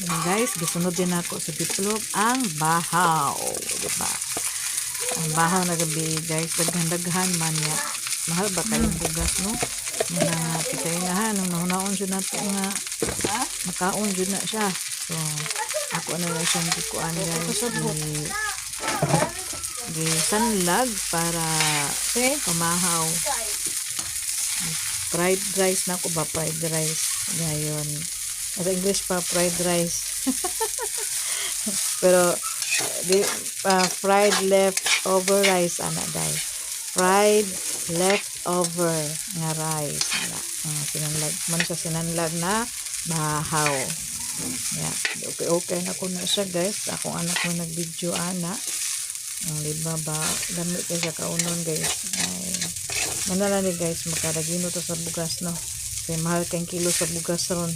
Yan guys, gisunod din ako sa bitlog ang bahaw, di ba? Ang bahaw na gabi guys, daghan-daghan man ya. Mahal ba kayong bugas no? Muna nga kita inahan, nung nahunaon siya nato nga makaon jud na siya. So, ako na lang siyang gikuan guys, di sanlag para pamahaw. Fried rice na ko ba? Fried rice. Ngayon. Sa English pa, fried rice. Pero, fried leftover rice, ana, guys. Fried leftover nga rice. Ana. Sinanlag. Man siya sinanlag na bahaw. Yeah. Okay na ko na siya, guys. Akong anak mo nag-video, ana. Diba ba? Dami kayo siya kaunon, guys. Ay. Manala ni guys, makaragino to sa bugas, no? Kaya mahal kayong kilo sa bugas ron.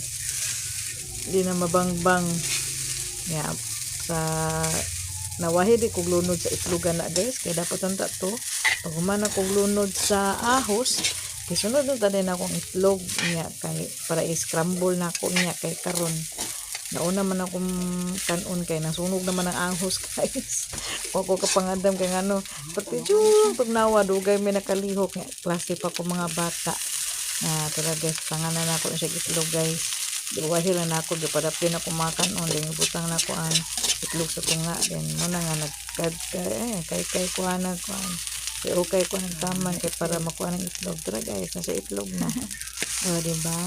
Hindi na mabangbang. Yeah. Sa nawahi di kog lunod sa itlogan na guys. Kaya dapat ang to. Pag humana kog lunod sa ahos, kisunod nun tanin akong itlog niya kay para i-scramble na ako niya kay karon. Nauna man akong kanon kay nasunog naman ang ahos guys. Ako kapangadam kay ano, pati jud pag nawa dugay may nakalihok nga klase pa ko mga bata. Tara guys, panganan ako na siya itlog guys. Duwahi lang ako gipadapin ako makan on din butang na ko ang itlog sa tunga din mo na nga nagkad kay kuha na ko kay okay ko nagtaman kay para makuha ng itlog. Tara guys, nasa itlog na. O diba?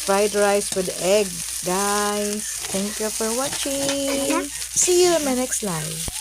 Fried rice with egg, guys. Thank you for watching. See you in my next live.